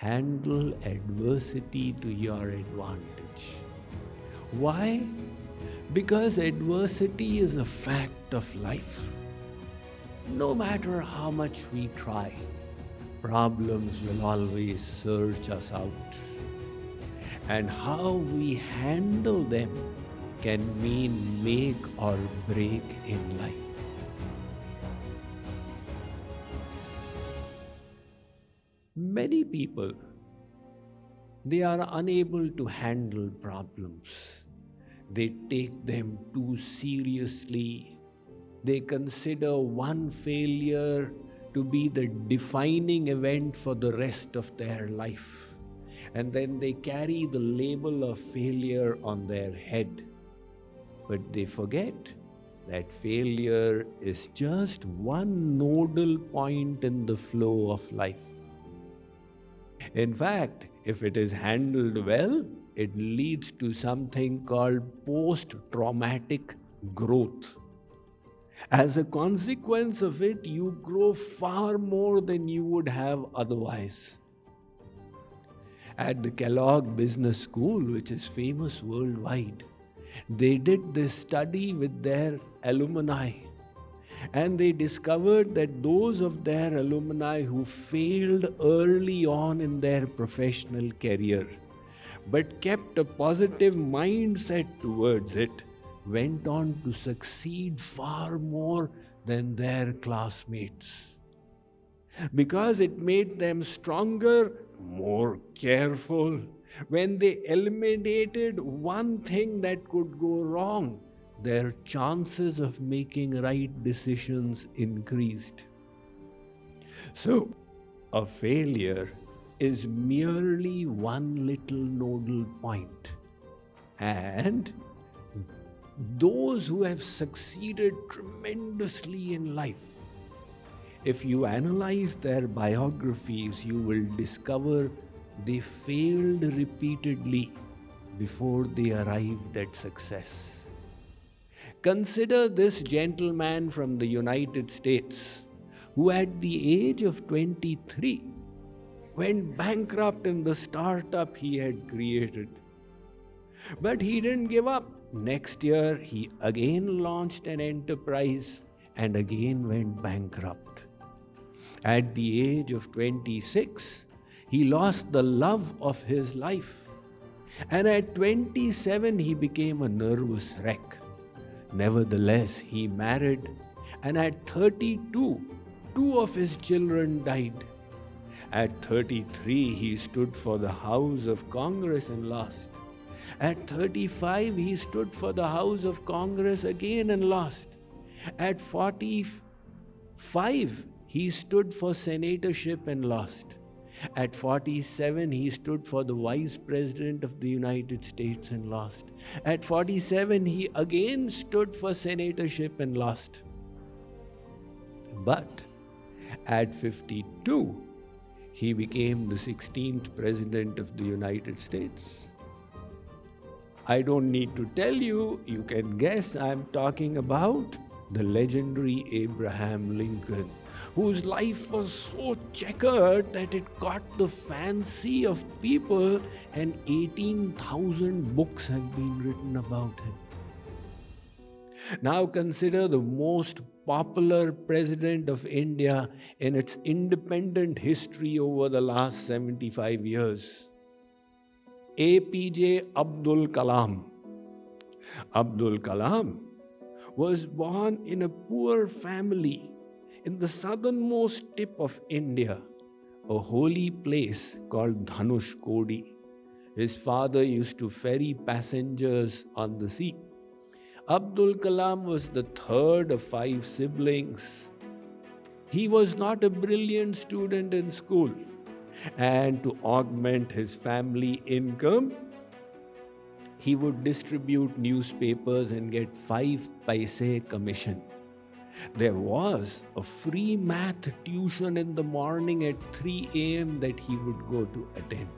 handle adversity to your advantage. Why? Because adversity is a fact of life. No matter how much we try, problems will always search us out. And how we handle them can mean make or break in life. Many people, they are unable to handle problems. They take them too seriously. They consider one failure to be the defining event for the rest of their life. And then they carry the label of failure on their head. But they forget that failure is just one nodal point in the flow of life. In fact, if it is handled well, it leads to something called post-traumatic growth. As a consequence of it, you grow far more than you would have otherwise. At the Kellogg Business School, which is famous worldwide, they did this study with their alumni. And they discovered that those of their alumni who failed early on in their professional career, but kept a positive mindset towards it, went on to succeed far more than their classmates. Because it made them stronger, more careful. When they eliminated one thing that could go wrong, their chances of making right decisions increased. So, a failure is merely one little nodal point. And those who have succeeded tremendously in life, if you analyze their biographies, you will discover they failed repeatedly before they arrived at success. Consider this gentleman from the United States who at the age of 23 went bankrupt in the startup he had created. But he didn't give up. Next year, he again launched an enterprise and again went bankrupt. At the age of 26, he lost the love of his life. And at 27, he became a nervous wreck. Nevertheless, he married, and at 32, two of his children died. At 33, he stood for the House of Congress and lost. At 35, he stood for the House of Congress again and lost. At 45, he stood for senatorship and lost. At 47, he stood for the Vice President of the United States and lost. At 47, he again stood for senatorship and lost. But at 52, he became the 16th President of the United States. I don't need to tell you, you can guess I'm talking about the legendary Abraham Lincoln, whose life was so checkered that it caught the fancy of people, and 18,000 books have been written about him. Now consider the most popular president of India in its independent history over the last 75 years. A.P.J. Abdul Kalam. Abdul Kalam was born in a poor family in the southernmost tip of India, a holy place called Dhanushkodi. His father used to ferry passengers on the sea. Abdul Kalam was the third of 5 siblings. He was not a brilliant student in school, and to augment his family income, he would distribute newspapers and get 5 paise commission. There was a free math tuition in the morning at 3 a.m. that he would go to attend.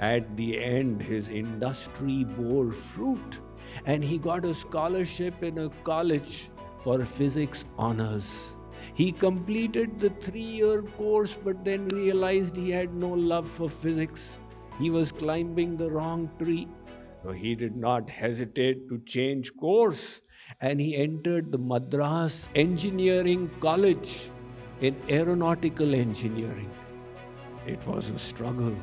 At the end, his industry bore fruit, and he got a scholarship in a college for physics honors. He completed the 3-year course but then realized he had no love for physics. He was climbing the wrong tree. So he did not hesitate to change course, and he entered the Madras Engineering College in aeronautical engineering. It was a struggle,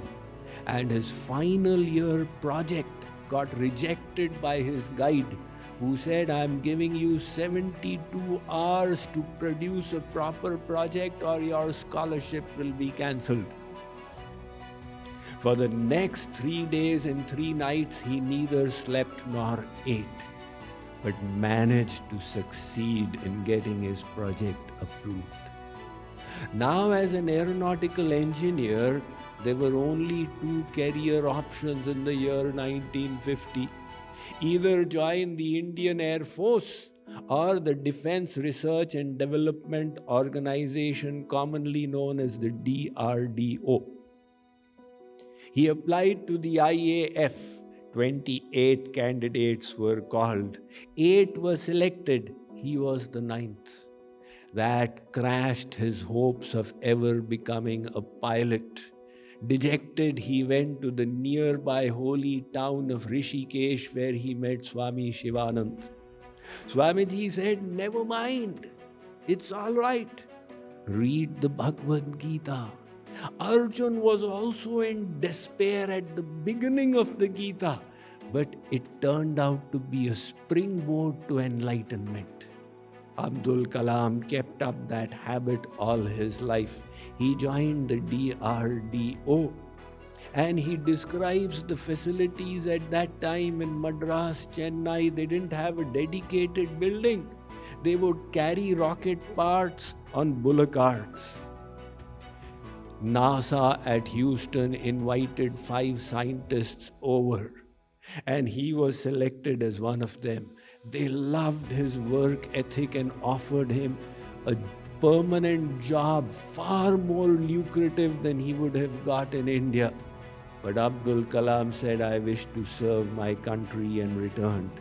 and his final year project got rejected by his guide, who said, "I'm giving you 72 hours to produce a proper project or your scholarship will be cancelled." For the next 3 days and 3 nights, he neither slept nor ate, but managed to succeed in getting his project approved. Now, as an aeronautical engineer, there were only 2 career options in the year 1950. Either join the Indian Air Force or the Defense Research and Development Organization, commonly known as the DRDO. He applied to the IAF. 28 candidates were called. 8 were selected. He was the 9th. That crashed his hopes of ever becoming a pilot. Dejected, he went to the nearby holy town of Rishikesh, where he met Swami Shivanand. Swamiji said, "Never mind, it's all right. Read the Bhagavad Gita." Arjun was also in despair at the beginning of the Gita, but it turned out to be a springboard to enlightenment. Abdul Kalam kept up that habit all his life. He joined the DRDO, and he describes the facilities at that time in Madras, Chennai. They didn't have a dedicated building. They would carry rocket parts on bullock carts. NASA at Houston invited 5 scientists over, and he was selected as one of them. They loved his work ethic and offered him a permanent job, far more lucrative than he would have got in India. But Abdul Kalam said, "I wish to serve my country," and returned.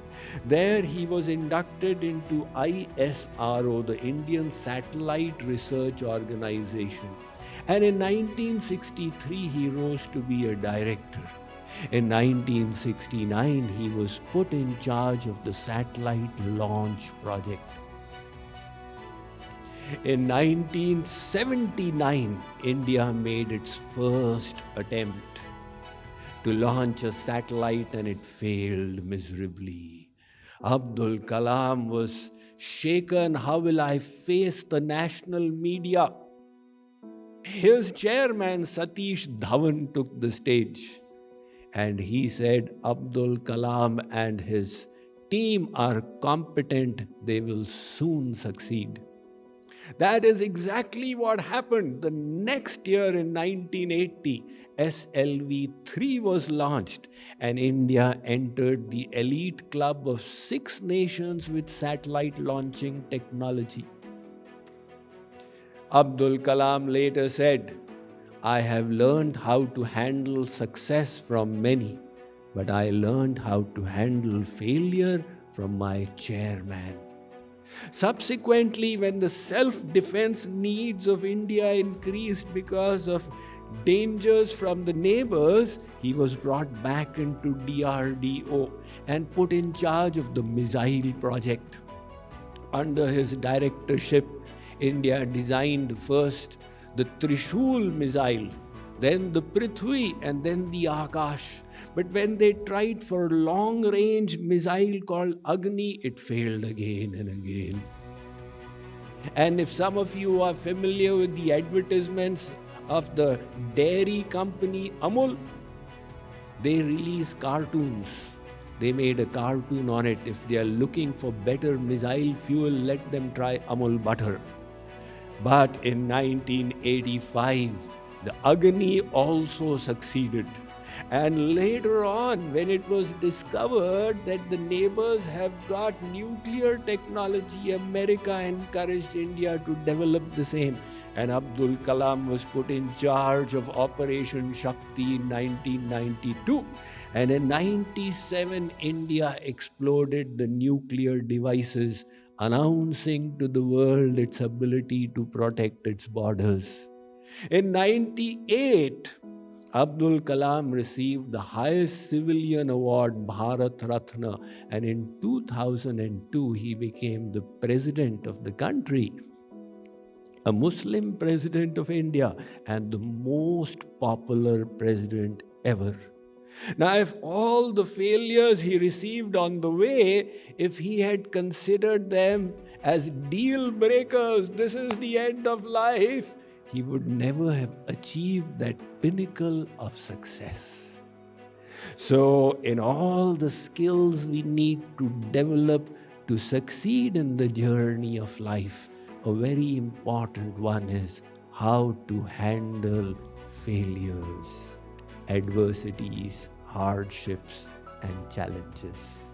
There he was inducted into ISRO, the Indian Satellite Research Organization. And in 1963, he rose to be a director. In 1969, he was put in charge of the satellite launch project. In 1979, India made its first attempt to launch a satellite, and it failed miserably. Abdul Kalam was shaken. How will I face the national media? His chairman, Satish Dhawan, took the stage, and he said, "Abdul Kalam and his team are competent. They will soon succeed." That is exactly what happened. The next year in 1980, SLV-3 was launched, and India entered the elite club of 6 nations with satellite launching technology. Abdul Kalam later said, "I have learned how to handle success from many, but I learned how to handle failure from my chairman." Subsequently, when the self-defense needs of India increased because of dangers from the neighbors, he was brought back into DRDO and put in charge of the missile project. Under his directorship, India designed first the Trishul missile, then the Prithvi, and then the Akash. But when they tried for a long-range missile called Agni, it failed again and again. And if some of you are familiar with the advertisements of the dairy company Amul, they release cartoons. They made a cartoon on it. If they are looking for better missile fuel, let them try Amul butter. But in 1985, the Agni also succeeded. And later on, when it was discovered that the neighbors have got nuclear technology, America encouraged India to develop the same. And Abdul Kalam was put in charge of Operation Shakti in 1992. And in 1997, India exploded the nuclear devices announcing to the world its ability to protect its borders. In 98, Abdul Kalam received the highest civilian award, Bharat Ratna, and in 2002 he became the president of the country, a Muslim president of India, and the most popular president ever. Now, if all the failures he received on the way, if he had considered them as deal breakers, this is the end of life, he would never have achieved that pinnacle of success. So, in all the skills we need to develop to succeed in the journey of life, a very important one is how to handle failures, adversities, hardships, and challenges.